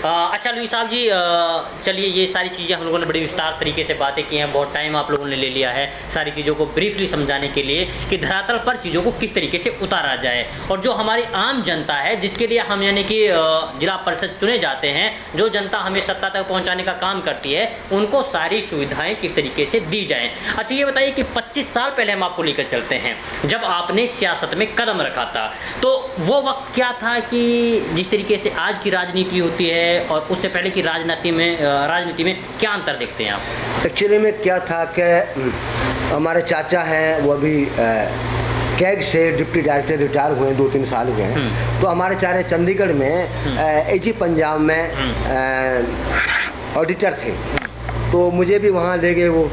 अच्छा लुई साहब जी, चलिए ये सारी चीज़ें हम लोगों ने बड़ी विस्तार तरीके से बातें की हैं, बहुत टाइम आप लोगों ने ले लिया है सारी चीज़ों को ब्रीफली समझाने के लिए कि धरातल पर चीज़ों को किस तरीके से उतारा जाए, और जो हमारी आम जनता है जिसके लिए हम यानी कि जिला परिषद चुने जाते हैं, जो जनता हमें सत्ता तक पहुँचाने का काम करती है, उनको सारी सुविधाएँ किस तरीके से दी जाएँ। अच्छा ये बताइए कि 25 साल पहले हम आपको लेकर चलते हैं, जब आपने सियासत में कदम रखा था, तो वो वक्त क्या था कि जिस तरीके से आज की राजनीति होती है और उससे पहले की राजनीति में क्या अंतर देखते हैं आप? एक्चुअली में क्या था कि हमारे चाचा हैं, वो अभी कैग से डिप्टी डायरेक्टर रिटायर हुए 2-3 साल हुए हैं। तो हमारे चारे चंडीगढ़ में एजी पंजाब में ऑडिटर थे, तो मुझे भी वहाँ ले गए वो।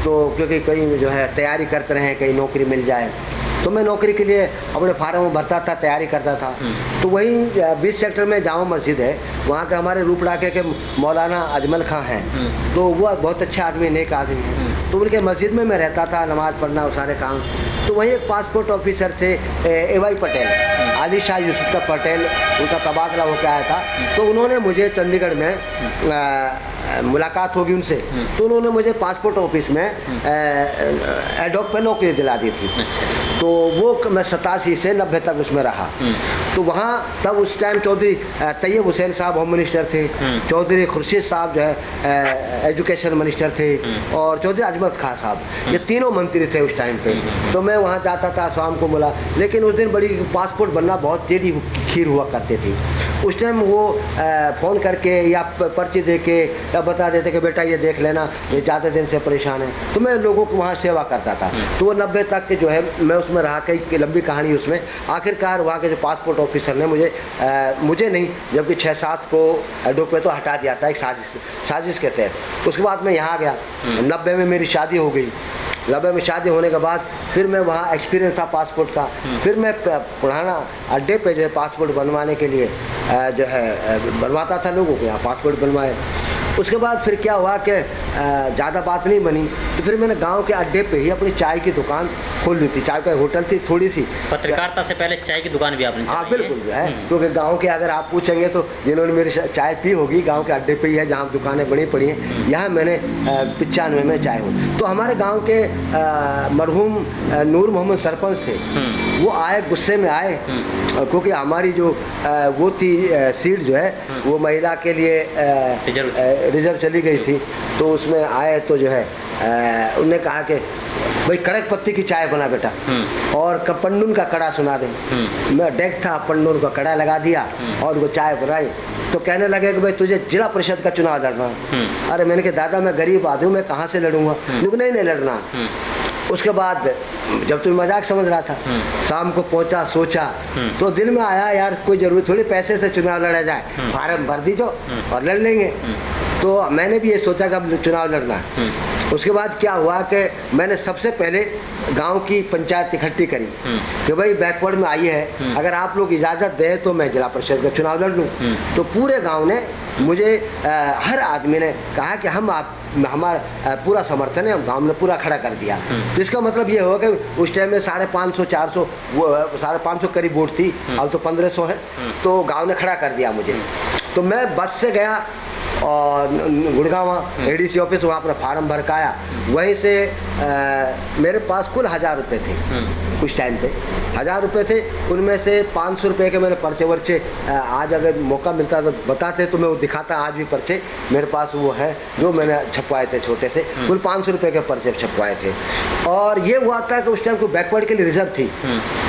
तो क्योंकि कहीं जो है तैयारी करते रहे, कहीं नौकरी मिल जाए, तो मैं नौकरी के लिए अपने फार्म भरता था, तैयारी करता था। तो वहीं 20 सेक्टर में जामा मस्जिद है, वहाँ के हमारे रूपड़ाके के मौलाना अजमल खां हैं, तो वो बहुत अच्छे आदमी, नेक आदमी हैं। तो उनके मस्जिद में मैं रहता था, नमाज़ पढ़ना और सारे काम। तो वहीं एक पासपोर्ट ऑफिसर से एवाई पटेल, आली शाह यूसुफ का पटेल, उनका तबादला होकर आया था। तो उन्होंने मुझे चंडीगढ़ में मुलाकात होगी उनसे, तो उन्होंने मुझे पासपोर्ट ऑफिस में एडॉक पे नौकरी दिला दी थी। तो वो मैं 87 से 90 तक उसमें रहा। तो वहाँ तब उस टाइम चौधरी तैयब हुसैन साहब होम मिनिस्टर थे, चौधरी खुर्शीद साहब जो है एजुकेशन मिनिस्टर थे, और चौधरी अजमत खां साहब, ये तीनों मंत्री थे उस टाइम पे। तो मैं वहाँ जाता था, शाम को मिला। लेकिन उस दिन बड़ी पासपोर्ट बनना बहुत टेढ़ी खीर हुआ करते थे। उस टाइम वो फ़ोन करके या पर्ची दे के या बता देते कि बेटा ये देख लेना, ये ज़्यादा दिन से परेशान है। तो मैं लोगों को वहाँ सेवा करता था। तो वो 90 तक के जो है मैं उसमें रहा, कई लंबी कहानी उसमें। आखिरकार वहाँ के जो पासपोर्ट ऑफिसर ने मुझे नहीं, जबकि 6-7 को एडोक पे तो हटा दिया था, एक साजिश के तहत। उसके बाद मैं यहाँ गया, 90 में मेरी शादी हो गई। 90 में शादी होने के बाद फिर मैं वहाँ एक्सपीरियंस था पासपोर्ट का, फिर मैं पुराना अड्डे पे जो है पासपोर्ट बनवाने के लिए जो है बनवाता था, लोगों को यहाँ पासपोर्ट बनवाए। उसके बाद फिर क्या हुआ कि ज़्यादा बात नहीं बनी, तो फिर मैंने गांव के अड्डे पे ही अपनी चाय की दुकान खोल ली थी। चाय का होटल थी थोड़ी सी। पत्रकारिता से पहले चाय की दुकान भी आपने? हाँ बिल्कुल जो है, क्योंकि गांव के अगर आप पूछेंगे तो जिन्होंने मेरी चाय पी होगी गांव के अड्डे पे ही है, जहाँ दुकानें बनी पड़ी हैं। यहाँ मैंने 95 में चाय हो। तो हमारे गाँव के मरहूम नूर मोहम्मद सरपंच थे, वो आए, गुस्से में आए, क्योंकि हमारी जो वो थी सीट जो है वो महिला के लिए रिजर्व चली गई थी। तो उसमें आए तो जो है उन्होंने कहा कि भाई कड़क पत्ती की चाय बना बेटा, और पन्नून का कड़ा सुना दे। मैं डेक था, पन्नून का कड़ा लगा दिया और वो चाय बनाई। तो कहने लगे कि भाई तुझे जिला परिषद का चुनाव लड़ना। अरे मैंने कहा दादा मैं गरीब आदमी, मैं कहाँ से लड़ूंगा? नहीं लड़ना। उसके बाद जब तुम मजाक समझ रहा था, शाम को पहुंचा, सोचा, तो दिल में आया यार कोई जरूरत थोड़ी पैसे से चुनाव लड़ा जाए, फार्म भर दीजो और लड़ लेंगे। तो मैंने भी ये सोचा कि अब चुनाव लड़ना है। उसके बाद क्या हुआ कि मैंने सबसे पहले गांव की पंचायत इकट्ठी करी कि भाई बैकवर्ड में आई है, अगर आप लोग इजाज़त दें तो मैं जिला परिषद का चुनाव लड़ लूँ। तो पूरे गांव ने मुझे, हर आदमी ने कहा कि हमारा पूरा समर्थन है, गांव ने पूरा खड़ा कर दिया। तो इसका मतलब ये हुआ कि उस टाइम में 550-400 550 करीब वोट थी, अब तो 1500 है। तो गांव ने खड़ा कर दिया मुझे। तो मैं बस से गया और गुड़गांव एडीसी ऑफिस, वहाँ पर फार्म भर के आया। वहीं से मेरे पास कुल 1000 रुपये थे उस टाइम पे, 1000 रुपये थे। उनमें से 500 रुपये के मैंने पर्चे वर्चे, आज अगर मौका मिलता तो बताते तो मैं वो दिखाता। आज भी पर्चे मेरे पास वो है जो मैंने छपवाए थे छोटे से, कुल 500 रुपये के पर्चे छपवाए थे। और ये हुआ था कि उस टाइम को बैकवर्ड के लिए रिजर्व थी,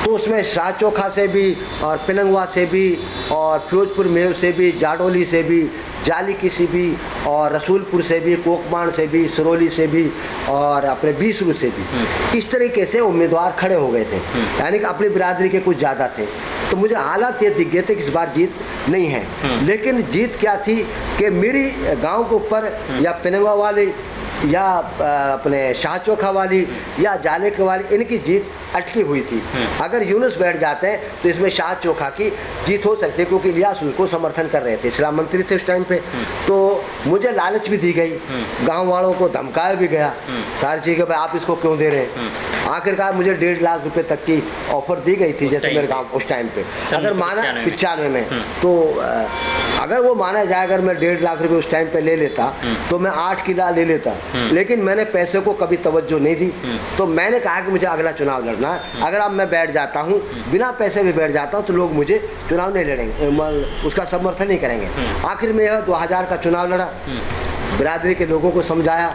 तो उसमें शाह चोखा से भी और पिलंगवा से भी और फिरोजपुर मेव से भी, जाडोली से भी, जालिकी से भी और रसूलपुर से भी, कोकमान से भी, सरोली से भी और अपने बीसरू से भी, इस तरीके से उम्मीदवार खड़े हो गए थे। यानी कि अपनी बिरादरी के कुछ ज़्यादा थे। तो मुझे हालात ये दिख गए थे कि इस बार जीत नहीं है। लेकिन जीत क्या थी कि मेरी गांव के ऊपर या पिनंगवा वाले या अपने शाह चोखा वाली या जालेक वाली, इनकी जीत अटकी हुई थी। अगर यूनुस बैठ जाते हैं तो इसमें शाह चोखा की जीत हो सकती है, क्योंकि इलियास उनको समर्थन कर रहे थे, इस्लाम मंत्री थे उस टाइम पे। तो मुझे लालच भी दी गई, गांव वालों को धमकाया भी गया सारी चीज़ें, भाई आप इसको क्यों दे रहे हैं। आखिरकार मुझे 1.5 लाख रुपए तक की ऑफर दी गई थी, जैसे मेरे गाँव उस टाइम पे। अगर माना 95 में, तो अगर वो माना जाए, अगर मैं 1.5 लाख रुपए उस टाइम पे ले लेता तो मैं 8 किला ले लेता, लेकिन मैंने पैसे को कभी तवज्जो नहीं दी। तो मैंने कहा कि मुझे अगला चुनाव लड़ना है, अगर अब मैं बैठ जाता हूँ, बिना पैसे भी बैठ जाता हूँ, तो लोग मुझे चुनाव नहीं लड़ेंगे, उसका समर्थन नहीं करेंगे। आखिर में यह 2000 का चुनाव लड़ा, बिरादरी के लोगों को समझाया,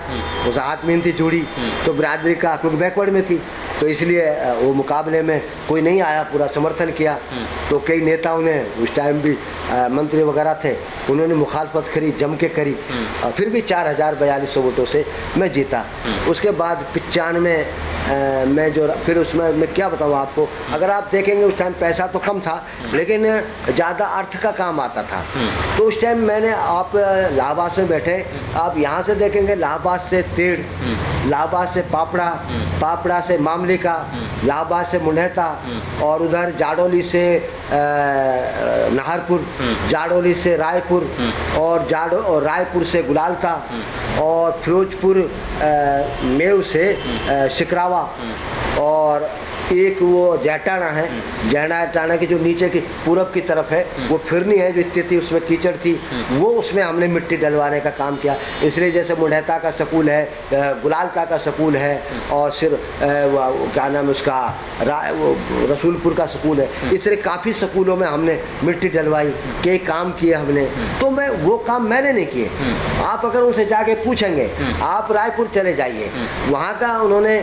उस हाथ मिहनती जुड़ी, तो बिरादरी का क्योंकि बैकवर्ड में थी, तो इसलिए वो मुकाबले में कोई नहीं आया, पूरा समर्थन किया। तो कई नेताओं ने उस टाइम भी मंत्री वगैरह थे, उन्होंने मुखालफत करी, जम के करी, और फिर भी 4042 वोटों से मैं जीता। उसके बाद 95 में जो फिर उसमें मैं क्या बताऊँ आपको, अगर आप देखेंगे उस टाइम पैसा तो कम था, लेकिन ज़्यादा अर्थ का काम आता था। तो उस टाइम मैंने, आप इलाहाबाद में बैठे, आप यहाँ से देखेंगे इलाहाबाद से तेड़, इलाहाबाद से पापड़ा, पापड़ा से मामलिका, इलाहाबाद से मुंडेता, और उधर जाडोली से नाहरपुर, जाडोली से रायपुर, और रायपुर से गुलालता, और फिरोजपुर मेव से शिकरावा, और एक वो जैटाना है, जैटाना की जो नीचे की पूरब की तरफ है, वो फिरनी है जो इतनी थी, उसमें कीचड़ थी, वो उसमें हमने मिट्टी डलवाने का काम किया। इसलिए जैसे मुंडेता का स्कूल है, गुलालता का स्कूल है, और फिर क्या नाम है उसका, रसूलपुर का स्कूल है, इस तरह काफ़ी स्कूलों में हमने मिट्टी डलवाई, कई काम किए हमने। तो मैं वो काम मैंने नहीं किए, आप अगर उनसे जाके पूछेंगे, आप रायपुर चले जाइए, वहाँ का उन्होंने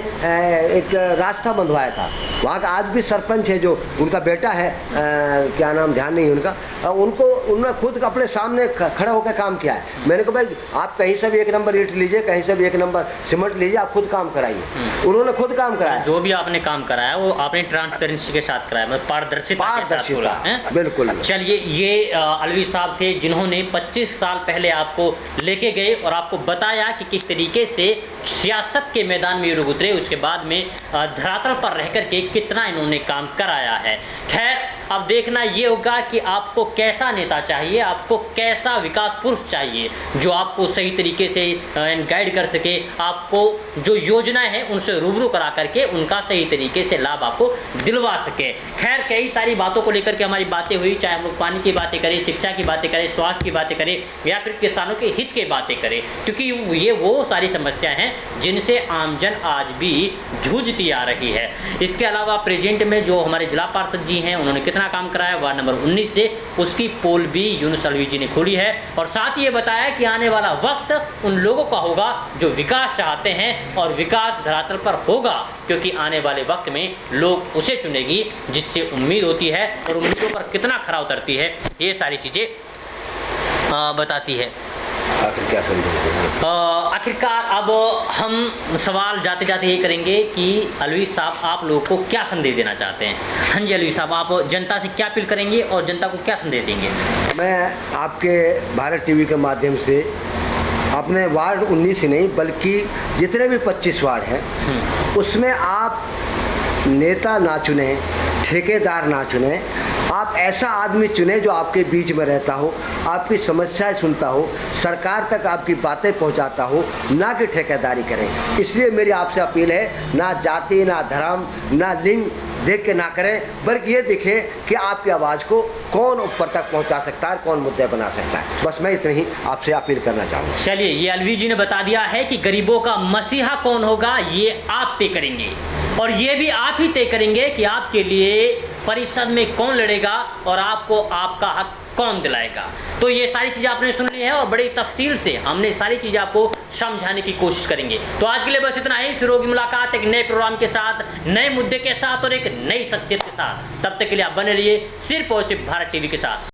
एक रास्ता बंधवाया था, वहाँ का आज भी सरपंच है, जो उनका बेटा है, क्या नाम ध्यान नहीं उनका, उन्होंने खुद अपने सामने खड़ा होकर काम किया है। मैंने कहा भाई आप कहीं से भी 1 नंबर ईंट लीजिए, कहीं से भी 1 नंबर सीमेंट लीजिए, आप खुद काम कराइए। उन्होंने खुद काम कराया, जो भी आपने काम कराया वो आपने ट्रांसपेरेंसी के साथ कराया, मतलब पारदर्शिता के साथ। बिल्कुल। चलिए, ये अलवी साहब थे जिन्होंने 25 साल पहले आपको लेके गए और आपको बताया कि किस तरीके से सियासत के मैदान में ये लोग उतरे, उसके बाद में धरातल पर रह करके कितना इन्होंने काम कराया है। खैर, अब देखना ये होगा कि आपको कैसा नेता चाहिए, आपको कैसा विकास पुरुष चाहिए जो आपको सही तरीके से गाइड कर सके, आपको जो योजनाएं हैं उनसे रूबरू करा करके उनका सही तरीके से लाभ आपको दिलवा सके। खैर, कई सारी बातों को लेकर के हमारी बातें हुई, चाहे हम लोग पानी की बातें करें, शिक्षा की बातें करें, स्वास्थ्य की बातें करें, या फिर किसानों के हित की बातें करें, क्योंकि ये वो सारी समस्याएं हैं जिनसे आमजन आज भी जूझती आ रही है। इसके अलावा प्रेजेंट में जो हमारे जिला पार्षद जी हैं, उन्होंने कितना काम कराया वार्ड नंबर 19 से, उसकी पोल भी यूनुस अलवी जी ने खोली है, और साथ ही ये बताया कि आने वाला वक्त उन लोगों का होगा जो विकास चाहते हैं, और विकास धरातल पर होगा, क्योंकि आने वाले वक्त में लोग उसे चुनेगी जिससे उम्मीद होती है, और उम्मीदों पर कितना खरा उतरती है, ये सारी चीज़ें बताती है। आखिर क्या समझेंगे? आखिरकार अब हम सवाल जाते जाते ये करेंगे कि अलवी साहब आप लोगों को क्या संदेश देना चाहते हैं। हाँ जी अलवी साहब, आप जनता से क्या अपील करेंगे और जनता को क्या संदेश देंगे? मैं आपके भारत टीवी के माध्यम से अपने वार्ड 19 ही नहीं बल्कि जितने भी 25 वार्ड हैं उसमें आप नेता ना चुने, ठेकेदार ना चुने, आप ऐसा आदमी चुने जो आपके बीच में रहता हो, आपकी समस्याएं सुनता हो, सरकार तक आपकी बातें पहुंचाता हो, ना कि ठेकेदारी करें। इसलिए मेरी आपसे अपील है, ना जाति, ना धर्म, ना लिंग देख के ना करें, बल्कि ये दिखे कि आपकी आवाज़ को कौन ऊपर तक पहुंचा सकता है, कौन मुद्दे बना सकता है। बस मैं इतनी ही आपसे अपील करना चाहूँगा। चलिए, ये अलवी जी ने बता दिया है कि गरीबों का मसीहा कौन होगा ये आप तय करेंगे, और ये भी आप ही तय करेंगे कि आपके लिए परिषद में कौन लड़ेगा और आपको आपका हक कौन दिलाएगा। तो ये सारी चीज़ें आपने सुन ली हैं, और बड़ी तफसील से हमने सारी चीज़ें आपको समझाने की कोशिश करेंगे। तो आज के लिए बस इतना ही, फिर होगी मुलाकात एक नए प्रोग्राम के साथ, नए मुद्दे के साथ और एक नई शख्सियत के साथ। तब तक के लिए आप बने रहिए सिर्फ और सिर्फ भारत टीवी के साथ।